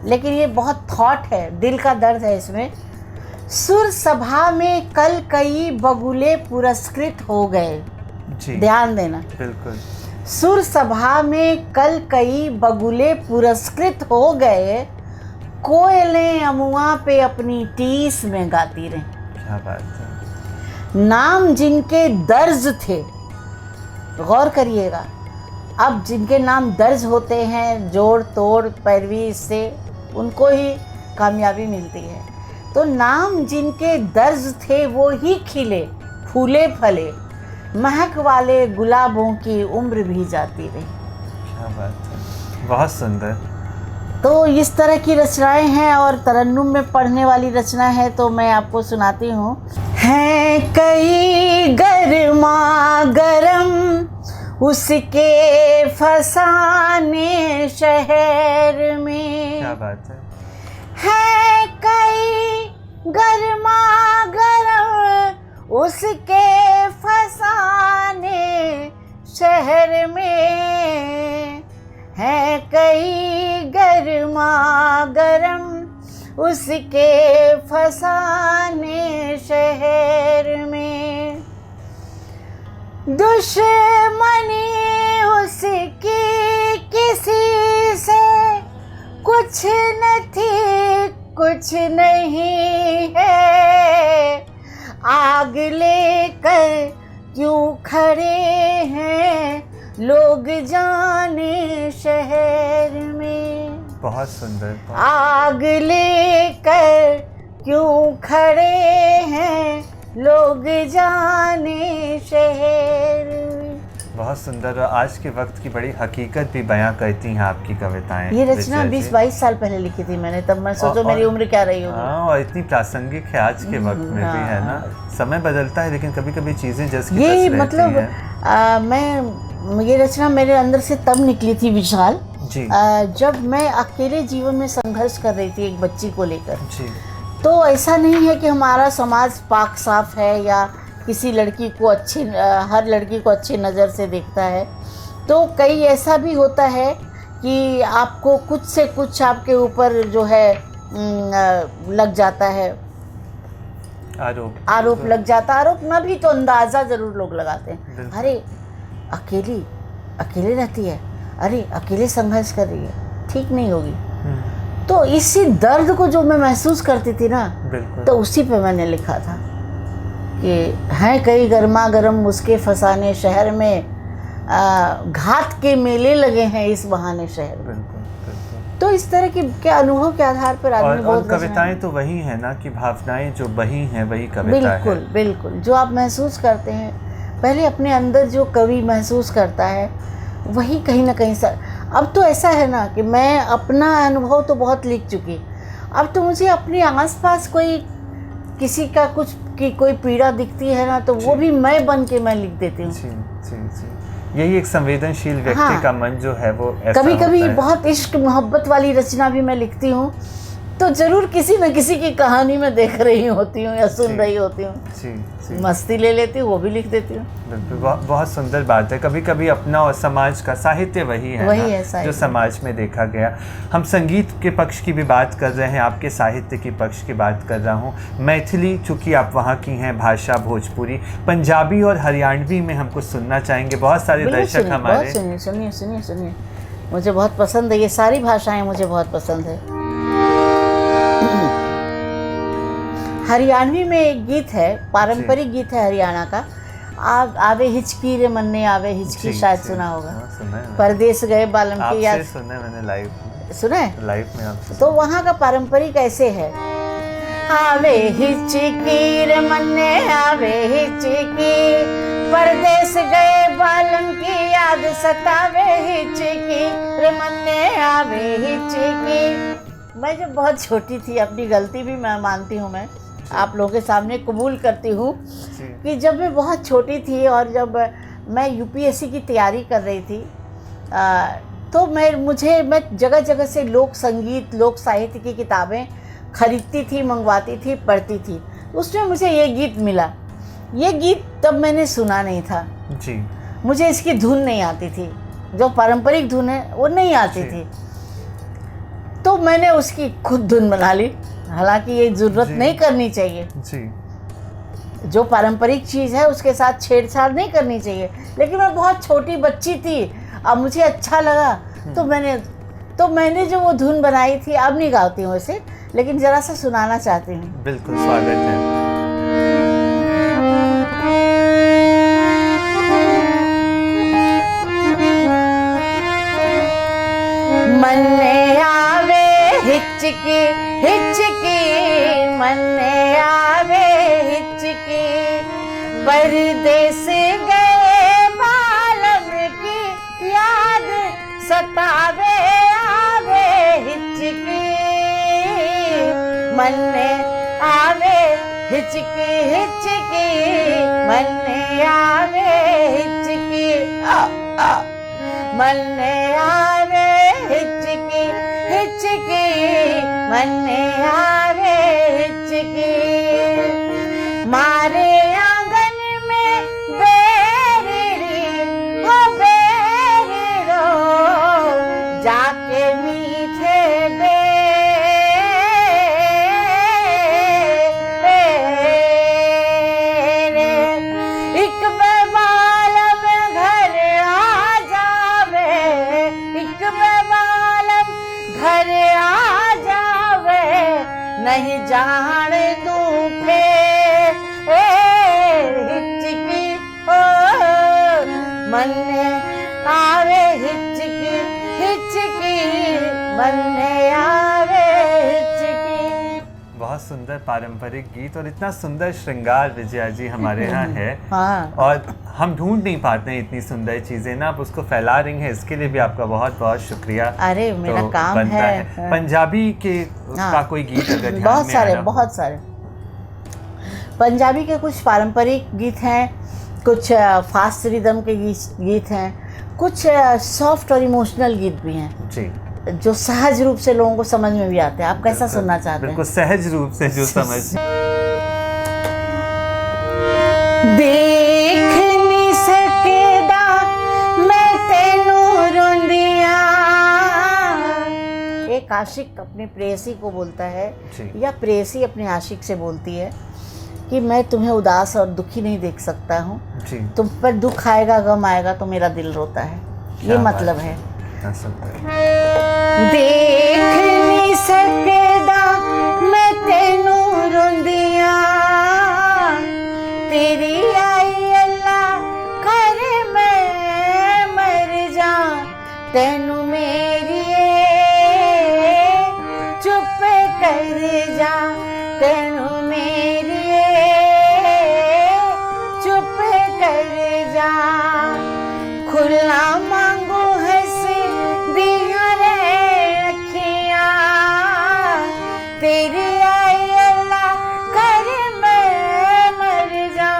लेकिन ये बहुत थॉट है, दिल का दर्द है इसमें। सुर सभा में कल कई बगुले पुरस्कृत हो गए। जी, ध्यान देना, बिल्कुल। सुर सभा में कल कई बगुले पुरस्कृत हो गए, कोयलें अमुआ पे अपनी टीस में गाती रहीं। क्या बात है। नाम जिनके दर्ज थे, गौर करिएगा, अब जिनके नाम दर्ज होते हैं जोड़ तोड़ पैरवी से उनको ही कामयाबी मिलती है। तो नाम जिनके दर्ज थे वो ही खिले फूले फले, महक वाले गुलाबों की उम्र भी जाती रही। क्या बात है, बहुत सुंदर। तो इस तरह की रचनाएं हैं और तरन्नुम में पढ़ने वाली रचना है, तो मैं आपको सुनाती हूँ। हैं कई गरमा गरम उसके फसाने शहर में। क्या बात है कई गरमा गरम उसके फसाने शहर में, है कई गरमा गरम उसके फसाने शहर में, दुश्मनी उसकी किसी से कुछ न थी कुछ नहीं है, आग लेकर क्यों खड़े हैं लोग जाने शहर में। बहुत सुंदर। आग लेकर क्यों खड़े हैं लोग जाने शहर में। बहुत सुंदर। और आज के वक्त की बड़ी हकीकत भी बयां करती हैं आपकी कविताएं। ये रचना 20-22 साल पहले लिखी थी मैंने, तब मैं सोचो मेरी उम्र क्या रही होगी। हाँ, और इतनी प्रासंगिक है आज के वक्त में भी, है ना। समय बदलता है लेकिन कभी कभी चीज़ें जैसे ये मतलब मैं ये रचना मेरे अंदर से तब निकली थी विशाल जी, जब मैं अकेले जीवन में संघर्ष कर रही थी एक बच्ची को लेकर जी। तो ऐसा नहीं है कि हमारा समाज पाक साफ है या किसी लड़की को हर लड़की को अच्छी नज़र से देखता है। तो कई ऐसा भी होता है कि आपको कुछ से कुछ आपके ऊपर जो है लग जाता है, आरोप लग जाता। आरोप ना भी तो अंदाज़ा ज़रूर लोग लगाते हैं, अरे अकेले रहती है, अरे अकेले संघर्ष कर रही है, ठीक नहीं होगी। तो इसी दर्द को जो मैं महसूस करती थी ना, तो उसी पे मैंने लिखा था कि हैं कई गर्मा गर्म उसके फसाने शहर में, घात के मेले लगे हैं इस बहाने शहर में। तो इस तरह के अनुभव के आधार पर आदमी बहुत कविताएं तो वही है ना कि भावनाएं जो बही हैं वही कविता है। बिल्कुल बिल्कुल, जो आप महसूस करते हैं पहले अपने अंदर, जो कवि महसूस करता है वही कहीं ना कहीं अब तो ऐसा है ना कि मैं अपना अनुभव तो बहुत लिख चुकी, अब तो मुझे अपने आसपास कोई किसी का कुछ की कोई पीड़ा दिखती है ना, तो वो भी मैं बन के मैं लिख देती हूँ। यही एक संवेदनशील व्यक्ति का मन जो है वो ऐसा कभी कभी होता है। बहुत इश्क मोहब्बत वाली रचना भी मैं लिखती हूँ, तो जरूर किसी न किसी की कहानी में देख रही होती हूँ या सुन रही होती हूँ, मस्ती ले लेती हूँ, वो भी लिख देती हूँ। बहुत सुंदर बात है। कभी कभी अपना और समाज का साहित्य वही है जो समाज में देखा गया। हम संगीत के पक्ष की भी बात कर रहे हैं, आपके साहित्य की पक्ष की बात कर रहा हूँ। मैथिली, चूँकि आप वहाँ की हैं, भाषा भोजपुरी, पंजाबी और हरियाणवी में हम कुछ सुनना चाहेंगे। बहुत सारे दर्शक हमारे सुनिए, मुझे बहुत पसंद है, ये सारी भाषाएं मुझे बहुत पसंद है। हरियाणवी में एक गीत है, पारंपरिक गीत है हरियाणा का, आवे हिचकी रे मन्ने आवे हिचकी, शायद सुना होगा। परदेश गए बालम की याद सुना है मैंने, लाइव लाइव में आपसे। तो वहाँ का पारंपरिक ऐसे है, आवे हिचकी रे मन्ने आवे हिचकी, परदेश गए बालम की याद सतावे हिचकी रे मन्ने आवे हिचकी। मैं जब बहुत छोटी थी, अपनी गलती भी मैं मानती हूँ, मैं आप लोगों के सामने कबूल करती हूँ कि जब मैं बहुत छोटी थी और जब मैं यूपीएससी की तैयारी कर रही थी, तो मैं जगह जगह से लोक संगीत, लोक साहित्य की किताबें खरीदती थी, मंगवाती थी, पढ़ती थी। उसमें मुझे ये गीत मिला। ये गीत तब मैंने सुना नहीं था जी, मुझे इसकी धुन नहीं आती थी, जो पारंपरिक धुन है वो नहीं आती थी, तो मैंने उसकी खुद धुन बना ली। हालांकि ये ज़रूरत नहीं करनी चाहिए जी, जो पारंपरिक चीज़ है उसके साथ छेड़छाड़ नहीं करनी चाहिए, लेकिन मैं बहुत छोटी बच्ची थी, अब मुझे अच्छा लगा तो मैंने जो वो धुन बनाई थी, अब नहीं गाती हूँ उसे, लेकिन ज़रा सा सुनाना चाहती हूँ। बिल्कुल, स्वागत है। हिचकी हिचकी मन में आवे हिचकी, परदेस गए बालम की याद सतावे आवे हिचकी, मन में आवे हिचकी हिचकी मन में आवे हिचकी, मन में आवे हिचकी हिचकी मन में आवे हिचकी, मारे आंगन में बेरी हो बेरी रो, जाके मीठे नहीं जान दूं हिचकी ओ मन में आवे हिचकी हिचकी मन में आवे हिचकी। बहुत सुंदर पारंपरिक गीत और इतना सुंदर श्रृंगार विजया जी हमारे यहाँ है। हाँ। और हम ढूंढ नहीं पाते हैं इतनी सुंदर चीजें ना, आप उसको फैला रही हैं, इसके लिए भी आपका बहुत बहुत शुक्रिया। अरे मेरा काम है। पंजाबी के का कोई गीत अगर ध्यान बहुत में सारे आया हो? बहुत सारे पंजाबी के कुछ पारंपरिक गीत हैं, कुछ फास्ट रिदम के गीत हैं, कुछ सॉफ्ट और इमोशनल गीत भी हैं जी, जो सहज रूप से लोगों को समझ में भी आते हैं। आप कैसा सुनना चाहते हैं? बिल्कुल सहज रूप से जो समझ। देख नहीं सकेदा मैं तेनू रोंदिया, एक आशिक अपने प्रेयसी को बोलता है या प्रेयसी अपने आशिक से बोलती है कि मैं तुम्हें उदास और दुखी नहीं देख सकता हूँ, तुम पर दुख आएगा गम आएगा तो मेरा दिल रोता है, ये मतलब है। देख नहीं सकदा मैं तेनू रोंदिया, तेरी आई अल्लाह करे मैं मर जा, तेनू मेरी चुप कर जा, तेनू मेरी चुप कर जा, खुला मांगू हंस दिया रे अखियां, तेरी आई अल्लाह कर मैं मर जा,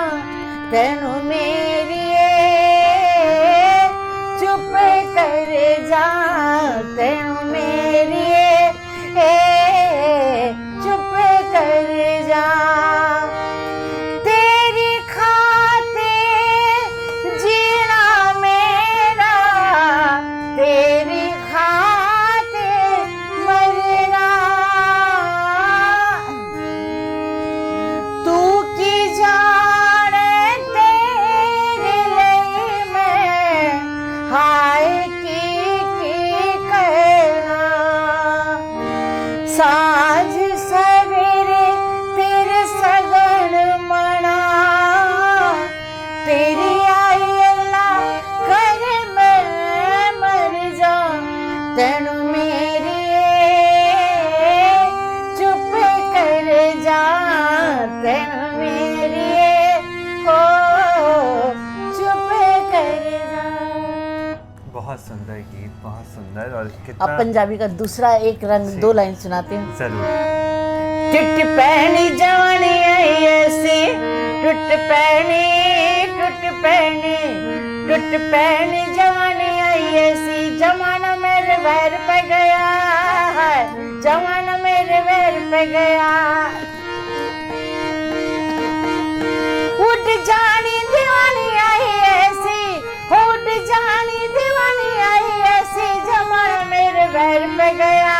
तेनू मेरी चुप कर जा, तेनू मेरी चुप कर जा, तेरी खातिर जीना मेरा, तेरी खातिर मरना, तू की जाने तेरे लिए मैं हाय की करना, साँझ सवेरे तेरे सगन मना, तेरी आई अल्लाह कर मैं मर जा, तेनू मेरी चुप कर जा, तेनू मेरी हो चुप कर जा। बहुत सुंदर गीत, बहुत सुंदर। और कितना अब पंजाबी का दूसरा एक रंग, दो लाइन सुनाती हूँ। जरूर। टुट पैनी जवानी आई ऐसी, टुट पैनी जवानी आई ऐसी, जमाना मेरे वैर पे गया है, जमाना मेरे वैर पे गया, उठ जानी दीवानी आई ऐसी, उठ जानी दीवानी आई ऐसी, जमाना मेरे वैर पे गया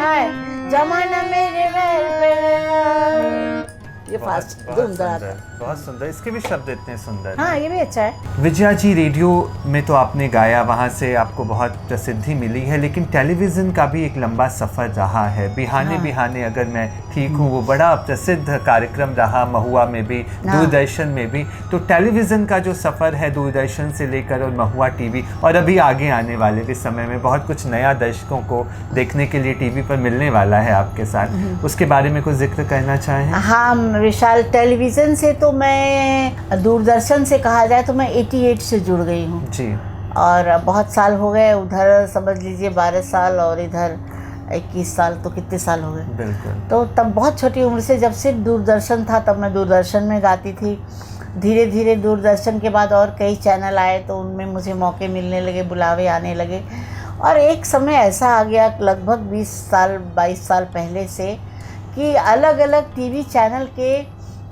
है, जमाना मेरे वैर पे गया। ये फास्ट धूम धड़ाका। बहुत सुंदर, इसके भी शब्द इतने सुंदर। हाँ, ये भी अच्छा है। विजया जी, रेडियो में तो आपने गाया, वहाँ से आपको बहुत प्रसिद्धि मिली है, लेकिन टेलीविज़न का भी एक लंबा सफ़र रहा है। बिहाने बिहाने, अगर मैं ठीक हूँ, वो बड़ा प्रसिद्ध कार्यक्रम रहा, महुआ में भी, दूरदर्शन में भी। तो टेलीविज़न का जो सफ़र है दूरदर्शन से लेकर और महुआ टीवी, और अभी आगे आने वाले भी समय में बहुत कुछ नया दर्शकों को देखने के लिए टीवी पर मिलने वाला है आपके साथ, उसके बारे में कुछ जिक्र करना चाहें? हाँ विशाल, टेलीविज़न से तो मैं, दूरदर्शन से कहा जाए तो मैं 88 से जुड़ गई हूँ जी, और बहुत साल हो गए। उधर समझ लीजिए 12 साल और इधर 21 साल, तो कितने साल हो गए। बिल्कुल। तो तब बहुत छोटी उम्र से, जब सिर्फ दूरदर्शन था तब मैं दूरदर्शन में गाती थी। धीरे धीरे दूरदर्शन के बाद और कई चैनल आए तो उनमें मुझे मौके मिलने लगे, बुलावे आने लगे, और एक समय ऐसा आ गया लगभग 20 साल 22 साल पहले से कि अलग अलग टीवी चैनल के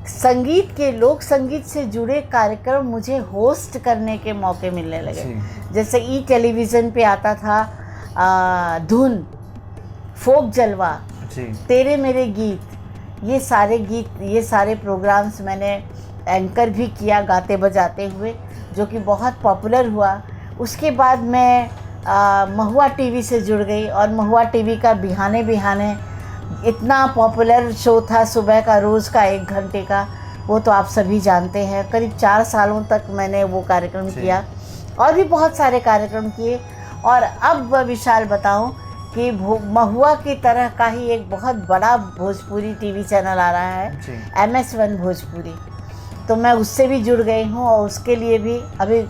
संगीत के, लोक संगीत से जुड़े कार्यक्रम मुझे होस्ट करने के मौके मिलने लगे। जैसे ई टेलीविज़न पे आता था धुन, फोक जलवा, तेरे मेरे गीत, ये सारे प्रोग्राम्स मैंने एंकर भी किया गाते बजाते हुए, जो कि बहुत पॉपुलर हुआ। उसके बाद मैं महुआ टीवी से जुड़ गई और महुआ टीवी का बिहाने बिहाने इतना पॉपुलर शो था, सुबह का, रोज़ का 1 घंटे का, वो तो आप सभी जानते हैं। करीब 4 सालों तक मैंने वो कार्यक्रम किया और भी बहुत सारे कार्यक्रम किए। और अब विशाल बताऊं कि महुआ की तरह का ही एक बहुत बड़ा भोजपुरी टीवी चैनल आ रहा है, MS1 भोजपुरी, तो मैं उससे भी जुड़ गई हूँ और उसके लिए भी अभी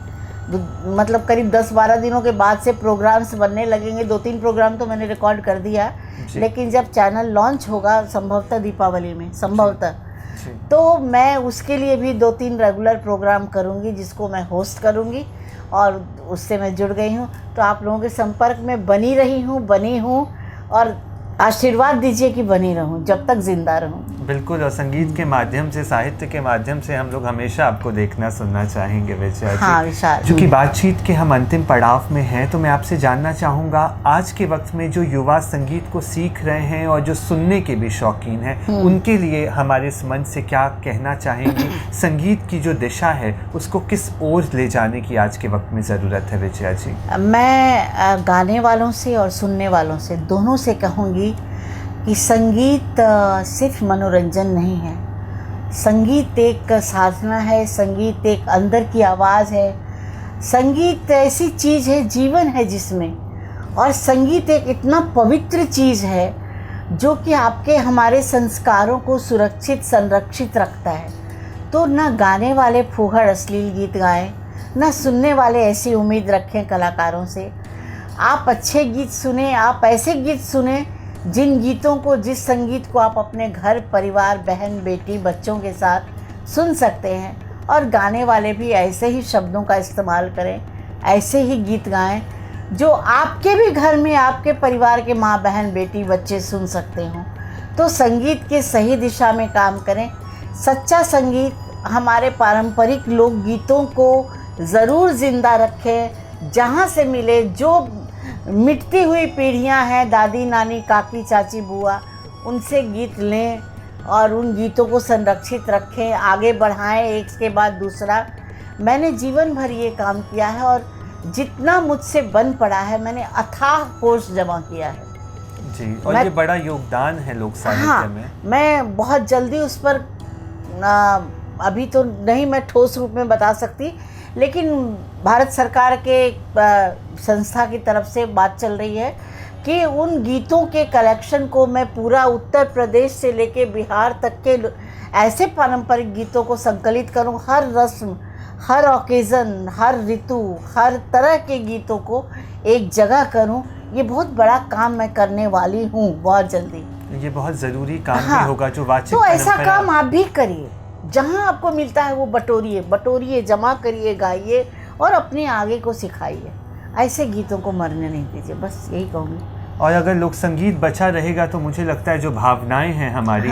मतलब करीब 10-12 दिनों के बाद से प्रोग्राम्स बनने लगेंगे। 2-3 प्रोग्राम तो मैंने रिकॉर्ड कर दिया, लेकिन जब चैनल लॉन्च होगा संभवतः दीपावली में, संभवतः, तो मैं उसके लिए भी 2-3 रेगुलर प्रोग्राम करूँगी, जिसको मैं होस्ट करूँगी, और उससे मैं जुड़ गई हूँ। तो आप लोगों के संपर्क में बनी हूँ और आशीर्वाद दीजिए कि बनी रहूं जब तक जिंदा रहूं। बिल्कुल, और संगीत के माध्यम से, साहित्य के माध्यम से हम लोग हमेशा आपको देखना सुनना चाहेंगे विजया जी। हाँ विशाल, क्योंकि बातचीत के हम अंतिम पड़ाव में हैं, तो मैं आपसे जानना चाहूँगा, आज के वक्त में जो युवा संगीत को सीख रहे हैं और जो सुनने के भी शौकीन हैं, उनके लिए हमारे इस मंच से क्या कहना चाहेंगी? संगीत की जो दिशा है उसको किस ओर ले जाने की आज के वक्त में ज़रूरत है विजया जी? मैं गाने वालों से और सुनने वालों से, दोनों से कहूँगी कि संगीत सिर्फ मनोरंजन नहीं है, संगीत एक साधना है, संगीत एक अंदर की आवाज़ है, संगीत ऐसी चीज़ है, जीवन है जिसमें, और संगीत एक इतना पवित्र चीज़ है जो कि आपके हमारे संस्कारों को सुरक्षित संरक्षित रखता है। तो ना गाने वाले फूहड़ अश्लील गीत गाएं, ना सुनने वाले ऐसी उम्मीद रखें कलाकारों से। आप अच्छे गीत सुने, आप ऐसे गीत सुने जिन गीतों को, जिस संगीत को आप अपने घर परिवार, बहन बेटी, बच्चों के साथ सुन सकते हैं, और गाने वाले भी ऐसे ही शब्दों का इस्तेमाल करें, ऐसे ही गीत गाएं जो आपके भी घर में, आपके परिवार के माँ बहन बेटी बच्चे सुन सकते हों। तो संगीत के सही दिशा में काम करें। सच्चा संगीत हमारे पारंपरिक लोकगीतों को ज़रूर ज़िंदा रखें, जहाँ से मिले, जो मिटती हुई पीढ़ियाँ हैं, दादी नानी काकी चाची बुआ, उनसे गीत लें और उन गीतों को संरक्षित रखें, आगे बढ़ाएं एक के बाद दूसरा। मैंने जीवन भर ये काम किया है और जितना मुझसे बन पड़ा है मैंने अथाह कोष जमा किया है जी, और ये बड़ा योगदान है लोक साहित्य में। मैं बहुत जल्दी उस पर अभी तो नहीं मैं ठोस रूप में बता सकती, लेकिन भारत सरकार के संस्था की तरफ से बात चल रही है कि उन गीतों के कलेक्शन को मैं पूरा उत्तर प्रदेश से लेके बिहार तक के ऐसे पारंपरिक गीतों को संकलित करूं, हर रस्म, हर ओकेज़न, हर ऋतु, हर तरह के गीतों को एक जगह करूं। ये बहुत बड़ा काम मैं करने वाली हूं बहुत जल्दी। ये बहुत ज़रूरी काम भी होगा जो वाचिक तो ऐसा काम आप भी करिए, जहाँ आपको मिलता है वो बटोरिए, जमा करिए, गाइए और अपने आगे को सिखाइए। ऐसे गीतों को मरने नहीं दीजिए, बस यही कहूँगी। और अगर लोक संगीत बचा रहेगा तो मुझे लगता है जो भावनाएं हैं हमारी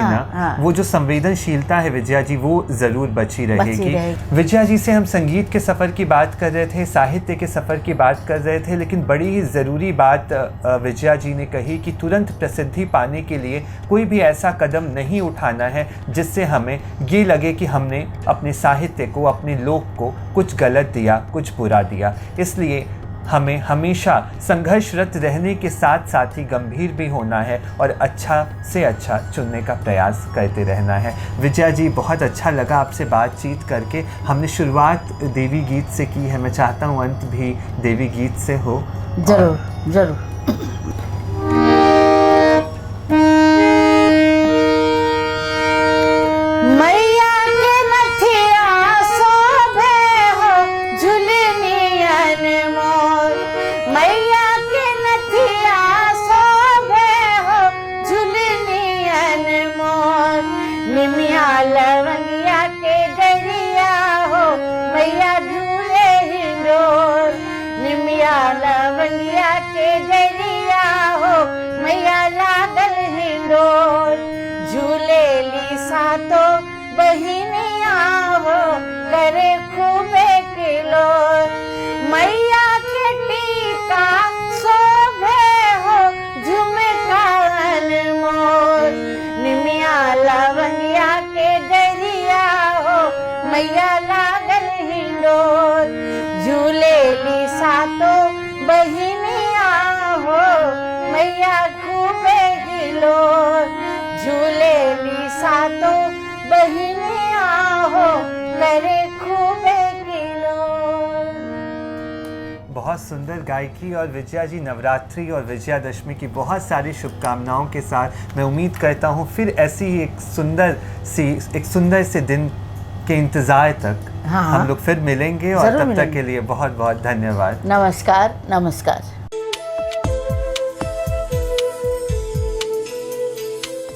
वो जो संवेदनशीलता है विजया जी, वो ज़रूर बची रहेगी। विजया जी से हम संगीत के सफ़र की बात कर रहे थे, साहित्य के सफ़र की बात कर रहे थे, लेकिन बड़ी ही ज़रूरी बात विजया जी ने कही कि तुरंत प्रसिद्धि पाने के लिए कोई भी ऐसा कदम नहीं उठाना है जिससे हमें ये लगे कि हमने अपने साहित्य को, अपने लोक को कुछ गलत दिया, कुछ बुरा दिया। इसलिए हमें हमेशा संघर्षरत रहने के साथ साथ ही गंभीर भी होना है और अच्छा से अच्छा चुनने का प्रयास करते रहना है। विजया जी, बहुत अच्छा लगा आपसे बातचीत करके। हमने शुरुआत देवी गीत से की है, मैं चाहता हूँ अंत भी देवी गीत से हो। जरूर जरूर। लवंगिया के डरिया हो मैया लागल हिंडोर, झूले ली सातो बहिनिया हो करे खूबे किलोर। मैया के टीका शोभे हो झुमका अनमोल, निमिया लवंगिया के डरिया हो मैया लागल हिंडोर, झूले ली सातो बहिनिया हो मैया खूबे हिलोर, झूले ली सातो बहिनिया हो करे खूबे हिलोर। बहुत सुंदर गायकी। और विजया जी, नवरात्रि और विजयादशमी की बहुत सारी शुभकामनाओं के साथ मैं उम्मीद करता हूँ फिर ऐसी ही एक सुंदर से दिन के इंतज़ार तक हम लोग फिर मिलेंगे। और तब तक के लिए बहुत बहुत धन्यवाद। नमस्कार नमस्कार।